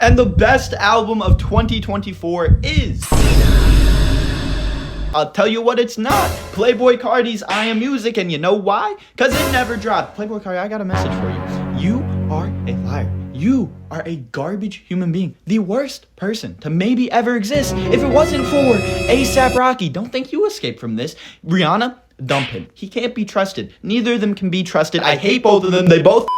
And the best album of 2024 is... I'll tell you what it's not. Playboi Carti's I Am Music, and you know why? Because it never dropped. Playboi Carti, I got a message for you. You are a liar. You are a garbage human being. The worst person to maybe ever exist. If it wasn't for A$AP Rocky, don't think you escaped from this. Rihanna, dump him. He can't be trusted. Neither of them can be trusted. I hate both of them. They both...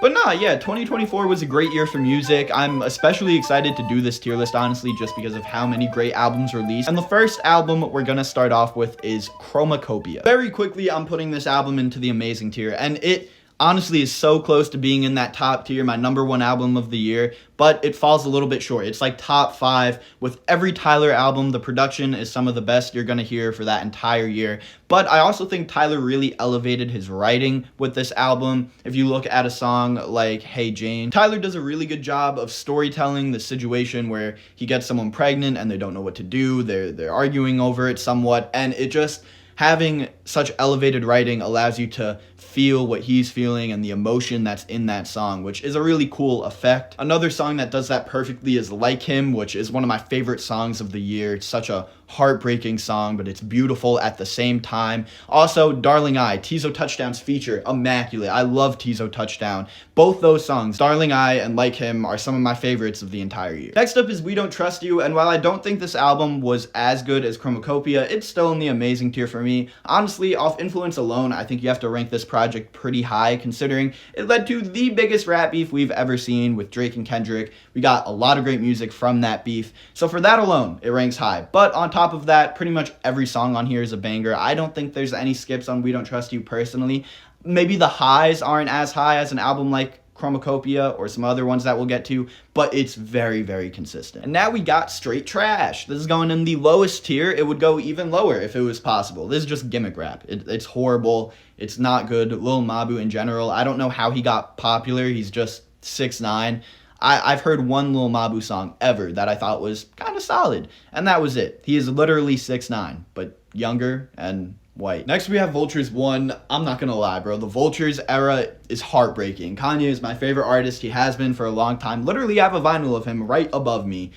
But nah, yeah, 2024 was a great year for music. I'm especially excited to do this tier list, honestly, just because of how many great albums released. And the first album we're gonna start off with is Chromacopia. Very quickly, I'm putting this album into the amazing tier, and it honestly is so close to being in that top tier, my #1 album of the year, but it falls a little bit short. It's like top 5. With every Tyler album, the production is some of the best you're gonna hear for that entire year. But I also think Tyler really elevated his writing with this album. If you look at a song like Hey Jane, Tyler does a really good job of storytelling the situation where he gets someone pregnant and they don't know what to do. They're arguing over it somewhat, and it just... having such elevated writing allows you to feel what he's feeling and the emotion that's in that song, which is a really cool effect. Another song that does that perfectly is Like Him, which is one of my favorite songs of the year. It's such a heartbreaking song, but it's beautiful at the same time. Also, Darling I, Tizo Touchdown's feature, immaculate. I love Tizo Touchdown. Both those songs, Darling I and Like Him, are some of my favorites of the entire year. Next up is We Don't Trust You, and while I don't think this album was as good as Chromacopia, it's still in the amazing tier for me. Honestly, off influence alone, I think you have to rank this project pretty high, considering it led to the biggest rap beef we've ever seen with Drake and Kendrick. We got a lot of great music from that beef, so for that alone, it ranks high. But on top of that, pretty much every song on here is a banger. I don't think there's any skips on We Don't Trust You personally. Maybe the highs aren't as high as an album like Chromacopia or some other ones that we'll get to, but it's very, very consistent. And now we got Straight Trash. This is going in the lowest tier. It would go even lower if it was possible. This is just gimmick rap. It's horrible. It's not good. Lil Mabu in general, I don't know how he got popular. He's just 6'9". I've heard one Lil Mabu song ever that I thought was kind of solid, and that was it. He is literally 6'9", but younger and white. Next we have Vultures 1. I'm not gonna lie, bro. The Vultures era is heartbreaking. Kanye is my favorite artist. He has been for a long time. Literally, I have a vinyl of him right above me.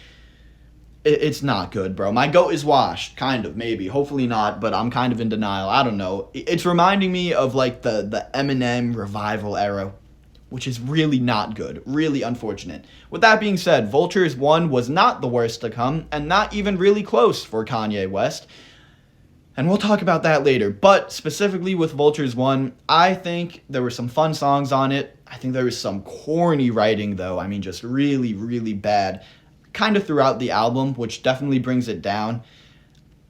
It's not good, bro. My goat is washed. Kind of, maybe. Hopefully not, but I'm kind of in denial. I don't know. It's reminding me of like the Eminem revival era, which is really not good. Really unfortunate. With that being said, Vultures 1 was not the worst to come, and not even really close for Kanye West. And we'll talk about that later. But specifically with Vultures 1, I think there were some fun songs on it. I think there was some corny writing, though. I mean, just really, really bad. Kind of throughout the album, which definitely brings it down.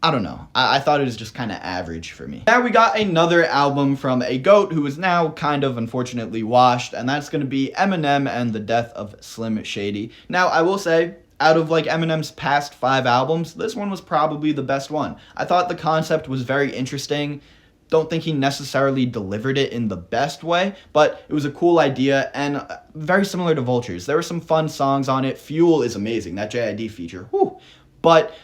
I don't know. I thought it was just kind of average for me. Now we got another album from a GOAT who is now kind of unfortunately washed, and that's going to be Eminem and the Death of Slim Shady. Now, I will say, out of like Eminem's past 5 albums, this one was probably the best one. I thought the concept was very interesting. Don't think he necessarily delivered it in the best way, but it was a cool idea and very similar to Vultures. There were some fun songs on it. Fuel is amazing, that JID feature. Whew. But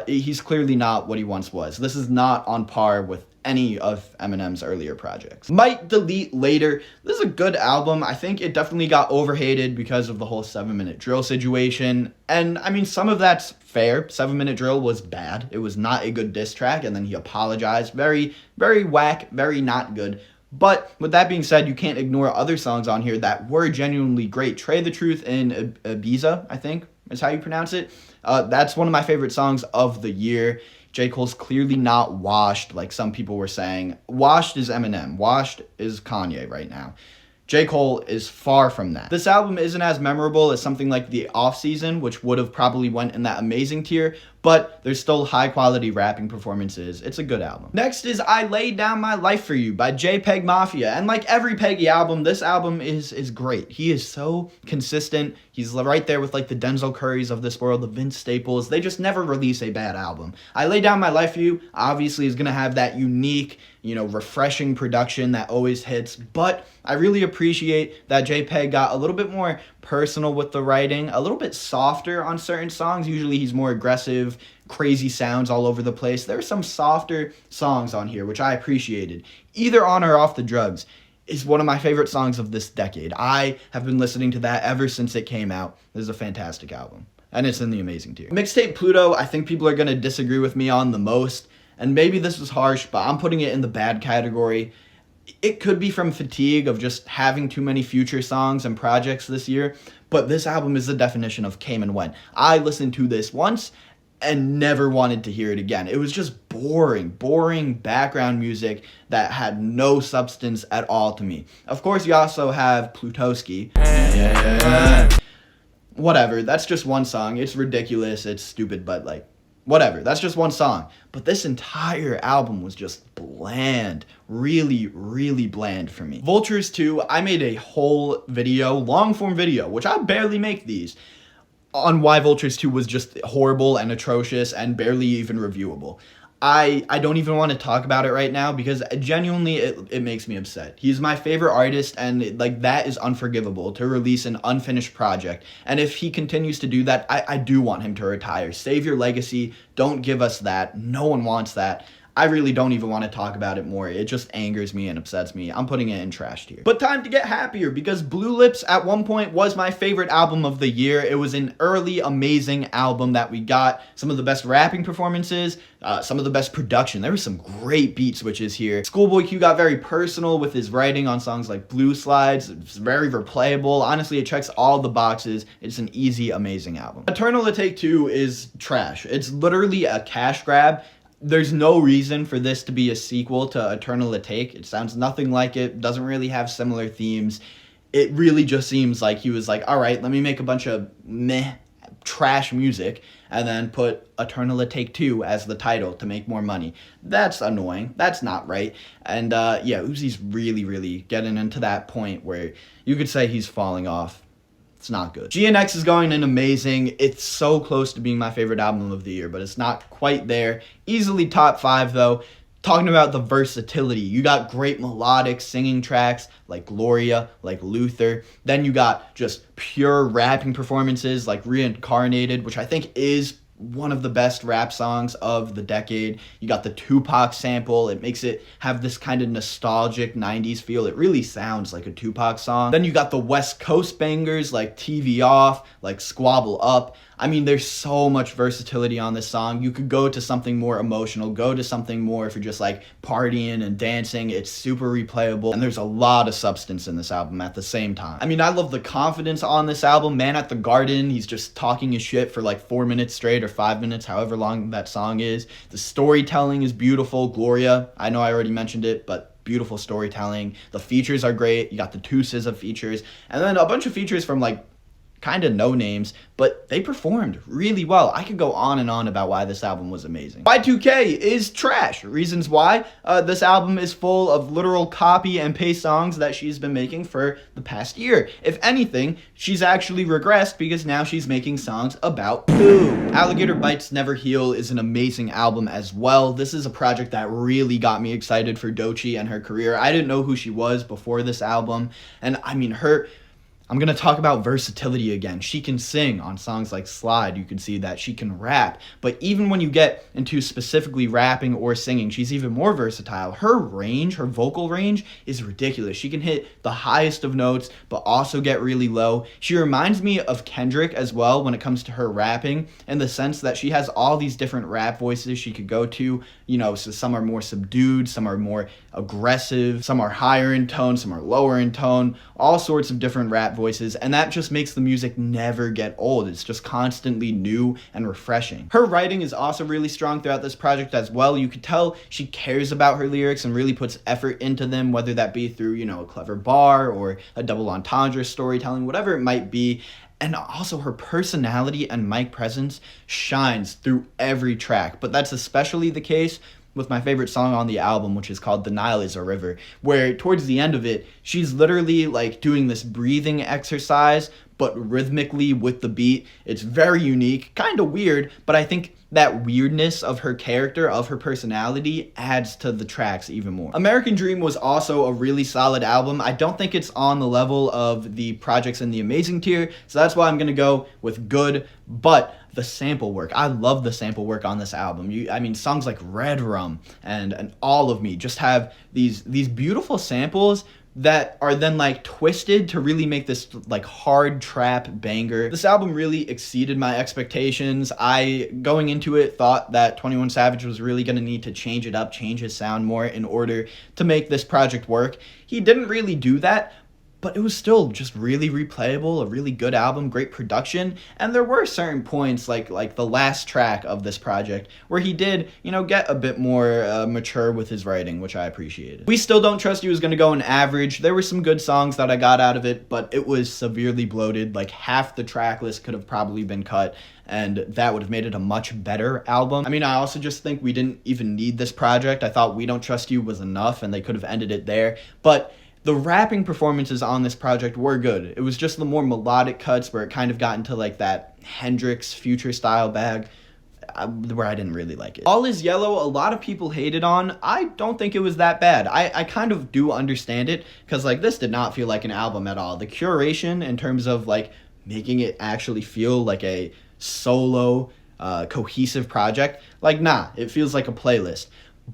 he's clearly not what he once was. This is not on par with any of Eminem's earlier projects. Might Delete Later. This is a good album. I think it definitely got overhated because of the whole 7-minute drill situation. And I mean, some of that's fair. 7-minute drill was bad. It was not a good diss track, and then he apologized. Very, very whack, very not good. But with that being said, you can't ignore other songs on here that were genuinely great. Trey the Truth in Ibiza, I think is how you pronounce it. That's one of my favorite songs of the year. J. Cole's clearly not washed like some people were saying. Washed is Eminem. Washed is Kanye right now. J. Cole is far from that. This album isn't as memorable as something like The Off Season, which would have probably went in that amazing tier, but there's still high quality rapping performances. It's a good album. Next is I Laid Down My Life For You by Jpegmafia. And like every Peggy album, this album is great. He is so consistent. He's right there with like the Denzel Currys of this world, the Vince Staples. They just never release a bad album. I Lay Down My Life For You obviously is gonna have that unique, refreshing production that always hits, but I really appreciate that JPEG got a little bit more personal with the writing, a little bit softer on certain songs. Usually he's more aggressive, crazy sounds all over the place. There are some softer songs on here, which I appreciated, either on or off the drugs. is one of my favorite songs of this decade. I have been listening to that ever since it came out. This is a fantastic album, and it's in the amazing tier. Mixtape Pluto, I think people are going to disagree with me on the most, and maybe this was harsh, but I'm putting it in the bad category. It could be from fatigue of just having too many Future songs and projects this year, but this album is the definition of came and went. I listened to this once and never wanted to hear it again. It was just boring background music that had no substance at all to me. Of course, you also have Plutoski. Whatever, that's just one song. It's ridiculous, it's stupid, but like, whatever, that's just one song. But this entire album was just bland. Really bland for me. Vultures 2, I made a whole video, long form video, which I barely make these, on why Vultures 2 was just horrible and atrocious and barely even reviewable. I don't even want to talk about it right now because genuinely it makes me upset. He's my favorite artist, and like that is unforgivable to release an unfinished project. And if he continues to do that, I do want him to retire. Save your legacy. Don't give us that. No one wants that. I really don't even want to talk about it more. It just angers me and upsets me. I'm putting it in trash tier. But time to get happier, because Blue Lips at one point was my favorite album of the year. It was an early, amazing album that we got some of the best rapping performances, some of the best production. There were some great beat switches here. Schoolboy Q got very personal with his writing on songs like Blue Slides. It's very replayable. Honestly, it checks all the boxes. It's an easy, amazing album. Eternal to Take Two is trash. It's literally a cash grab. There's no reason for this to be a sequel to Eternal to Take. It sounds nothing like it, doesn't really have similar themes. It really just seems like he was like, all right, let me make a bunch of meh trash music and then put Eternal to Take Two as the title to make more money. That's annoying. That's not right. And yeah, Uzi's really getting into that point where you could say he's falling off. It's not good. GNX is going in amazing. It's so close to being my favorite album of the year, but it's not quite there. Easily top 5 though. Talking about the versatility, you got great melodic singing tracks like Gloria, like Luther. Then you got just pure rapping performances like Reincarnated, which I think is one of the best rap songs of the decade. You got the Tupac sample. It makes it have this kind of nostalgic 90s feel. It really sounds like a Tupac song. Then you got the West Coast bangers like TV Off, like Squabble Up. I mean, there's so much versatility on this song. You could go to something more emotional, go to something more if you're just like partying and dancing. It's super replayable, and there's a lot of substance in this album at the same time. I mean, I love the confidence on this album. Man at the Garden, he's just talking his shit for like 4 minutes straight or 5 minutes, however long that song is. The storytelling is beautiful. Gloria, I know I already mentioned it, but beautiful storytelling. The features are great. You got the 2 SZA features, and then a bunch of features from like kind of no names, but they performed really well. I could go on and on about why this album was amazing. Y2K is trash. Reasons why: this album is full of literal copy and paste songs that she's been making for the past year. If anything, she's actually regressed because now she's making songs about poo. Alligator Bites Never Heal is an amazing album as well. This is a project that really got me excited for Doechii and her career. I didn't know who she was before this album, and I mean, I'm going to talk about versatility again. She can sing on songs like Slide. You can see that she can rap. But even when you get into specifically rapping or singing, she's even more versatile. Her range, her vocal range is ridiculous. She can hit the highest of notes, but also get really low. She reminds me of Kendrick as well when it comes to her rapping, in the sense that she has all these different rap voices she could go to. You know, so some are more subdued, some are more aggressive, some are higher in tone, some are lower in tone, all sorts of different rap voices, and that just makes the music never get old. It's just constantly new and refreshing. Her writing is also really strong throughout this project as well. You could tell she cares about her lyrics and really puts effort into them, whether that be through, you know, a clever bar or a double entendre storytelling, whatever it might be. And also her personality and mic presence shines through every track, but that's especially the case with my favorite song on the album, which is called The Nile is a River, where towards the end of it, she's literally like doing this breathing exercise, but rhythmically with the beat. It's very unique, kind of weird, but I think that weirdness of her character, of her personality, adds to the tracks even more. American Dream was also a really solid album. I don't think it's on the level of the projects in the amazing tier, so that's why I'm gonna go with good, but the sample work, I love the sample work on this album. I mean, songs like Red Rum and All of Me just have these beautiful samples, that are then like twisted to really make this like hard trap banger. This album really exceeded my expectations. I, going into it, thought that 21 Savage was really going to need to change it up, change his sound more in order to make this project work. He didn't really do that, but it was still just really replayable, a really good album, great production, and there were certain points like the last track of this project where he did, get a bit more mature with his writing, which I appreciated. We Still Don't Trust You was gonna go an average. There were some good songs that I got out of it, but it was severely bloated. Like half the track list could have probably been cut, and that would have made it a much better album. I mean, I also just think we didn't even need this project. I thought We Don't Trust You was enough, and they could have ended it there, but the rapping performances on this project were good. It was just the more melodic cuts where it kind of got into like that Hendrix Future style bag where I didn't really like it. All Is Yellow, a lot of people hated on. I don't think it was that bad. I kind of do understand it because like this did not feel like an album at all. The curation in terms of like making it actually feel like a solo cohesive project, like nah, it feels like a playlist.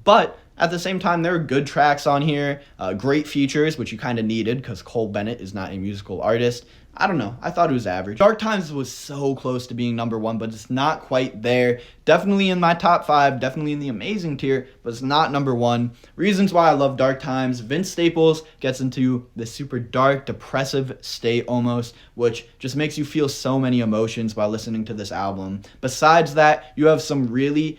But at the same time, there are good tracks on here, great features, which you kind of needed because Cole Bennett is not a musical artist. I don't know. I thought it was average. Dark Times was so close to being number one, but it's not quite there. Definitely in my top 5, definitely in the amazing tier, but it's not number one. Reasons why I love Dark Times. Vince Staples gets into this super dark, depressive state almost, which just makes you feel so many emotions while listening to this album. Besides that, you have some really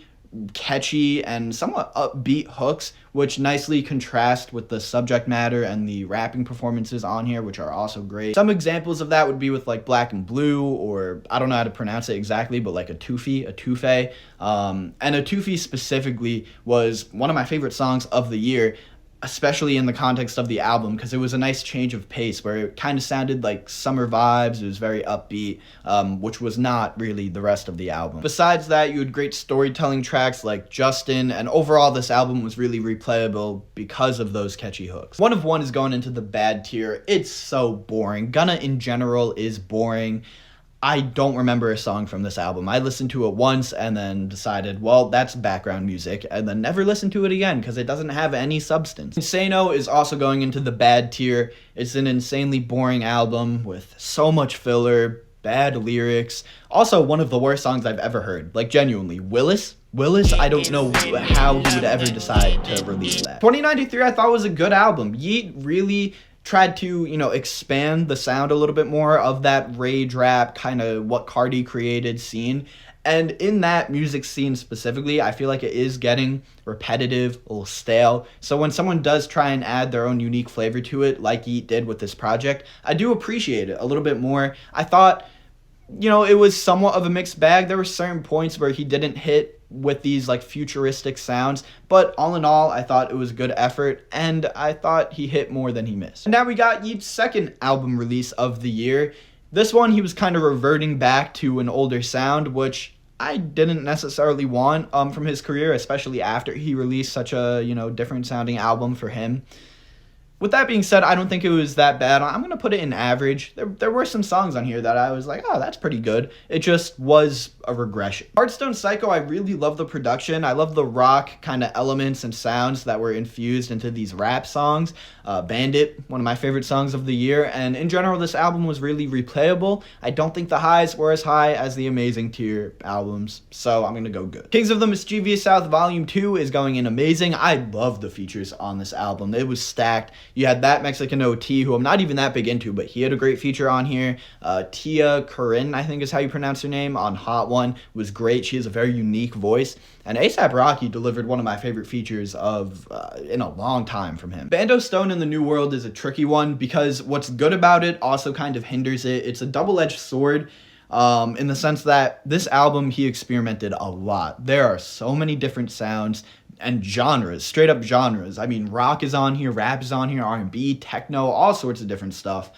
catchy and somewhat upbeat hooks, which nicely contrast with the subject matter and the rapping performances on here, which are also great. Some examples of that would be with like Black and Blue, or I don't know how to pronounce it exactly, but like a Tufe. And a Tufe specifically was one of my favorite songs of the year, especially in the context of the album, because it was a nice change of pace where it kind of sounded like summer vibes. It was very upbeat, which was not really the rest of the album. Besides that, you had great storytelling tracks like Justin, and overall this album was really replayable because of those catchy hooks. One of One is going into the bad tier. It's so boring. Gunna in general is boring. I don't remember a song from this album. I listened to it once and then decided, well, that's background music, and then never listened to it again because it doesn't have any substance. Insano is also going into the bad tier. It's an insanely boring album with so much filler, bad lyrics. Also, one of the worst songs I've ever heard. Like, genuinely. Willis, I don't know how he would ever decide to release that. 2093 I thought was a good album. Yeat really tried to, expand the sound a little bit more of that rage rap, kind of what Cardi created scene. And in that music scene specifically, I feel like it is getting repetitive, a little stale. So when someone does try and add their own unique flavor to it, like Yeat did with this project, I do appreciate it a little bit more. I thought, it was somewhat of a mixed bag. There were certain points where he didn't hit with these like futuristic sounds, but all in all, I thought it was a good effort, and I thought he hit more than he missed. And now we got Yeat's second album release of the year. This one, he was kind of reverting back to an older sound, which I didn't necessarily want from his career, especially after he released such a, different sounding album for him. With that being said, I don't think it was that bad. I'm going to put it in average. There were some songs on here that I was like, oh, that's pretty good. It just was a regression. Heartstone Psycho, I really love the production. I love the rock kind of elements and sounds that were infused into these rap songs. Bandit, one of my favorite songs of the year. And in general, this album was really replayable. I don't think the highs were as high as the amazing tier albums, so I'm going to go good. Kings of the Mischievous South Volume 2 is going in amazing. I love the features on this album. It was stacked. You had that Mexican OT, who I'm not even that big into, but he had a great feature on here. Tia Corinne, I think is how you pronounce her name, on Hot One was great. She has a very unique voice. And A$AP Rocky delivered one of my favorite features in a long time from him. Bando Stone in the New World is a tricky one because what's good about it also kind of hinders it. It's a double-edged sword. In the sense that this album, he experimented a lot. There are so many different sounds and genres, straight up genres. I mean, rock is on here, rap is on here, R&B, techno, all sorts of different stuff.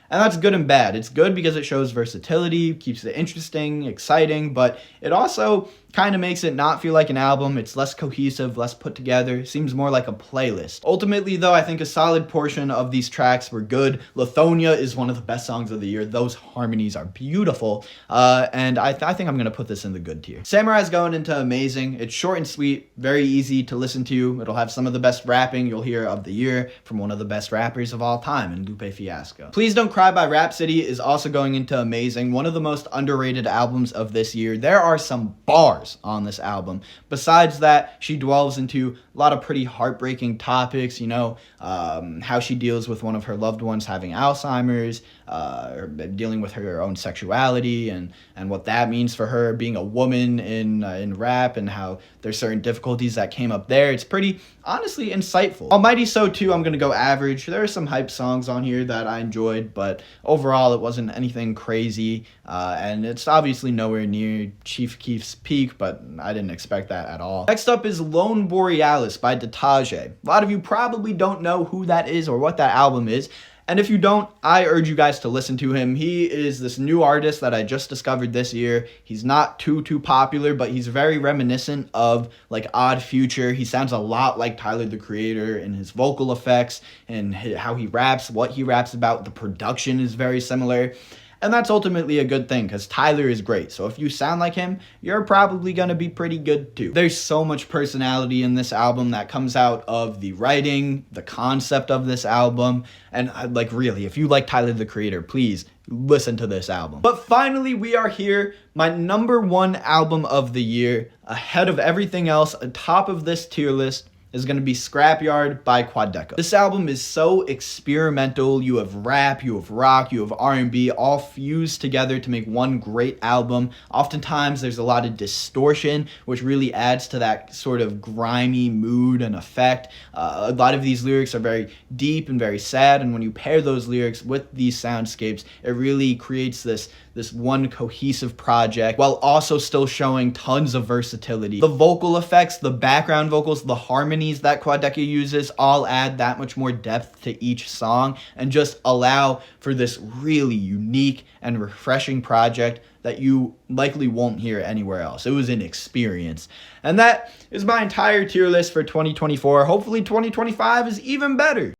And that's good and bad. It's good because it shows versatility, keeps it interesting, exciting, but it also kind of makes it not feel like an album. It's less cohesive, less put together, seems more like a playlist. Ultimately though, I think a solid portion of these tracks were good. Lithonia is one of the best songs of the year. Those harmonies are beautiful, and I think I'm gonna put this in the good tier. Samurai's going into amazing. It's short and sweet, very easy to listen to. It'll have some of the best rapping you'll hear of the year from one of the best rappers of all time in Lupe Fiasco. Please Don't Cry by Rhapsody is also going into amazing. One of the most underrated albums of this year. There are some bars on this album. Besides that, she dwells into a lot of pretty heartbreaking topics, you know, how she deals with one of her loved ones having Alzheimer's, or dealing with her own sexuality and what that means for her being a woman in rap, and how there's certain difficulties that came up there. It's pretty, honestly, insightful. Almighty So Too, I'm gonna go average. There are some hype songs on here that I enjoyed, but overall it wasn't anything crazy, and it's obviously nowhere near Chief Keef's peak, but I didn't expect that at all. Next up is Lone Borealis by Doechii. A lot of you probably don't know who that is or what that album is. And if you don't, I urge you guys to listen to him. He is this new artist that I just discovered this year. He's not too popular, but he's very reminiscent of like Odd Future. He sounds a lot like Tyler, the Creator, in his vocal effects and how he raps, what he raps about. The production is very similar. And that's ultimately a good thing, because Tyler is great. So if you sound like him, you're probably going to be pretty good too. There's so much personality in this album that comes out of the writing, the concept of this album. And like, really, if you like Tyler, the Creator, please listen to this album. But finally, we are here. My #1 album of the year, ahead of everything else, atop of this tier list, is going to be Scrapyard by Quadeca. This album is so experimental. You have rap, you have rock, you have R&B, all fused together to make one great album. Oftentimes there's a lot of distortion, which really adds to that sort of grimy mood and effect. A lot of these lyrics are very deep and very sad, and when you pair those lyrics with these soundscapes, it really creates this one cohesive project, while also still showing tons of versatility. The vocal effects, the background vocals, the harmonies that Quadeca uses all add that much more depth to each song and just allow for this really unique and refreshing project that you likely won't hear anywhere else. It was an experience. And that is my entire tier list for 2024. Hopefully 2025 is even better.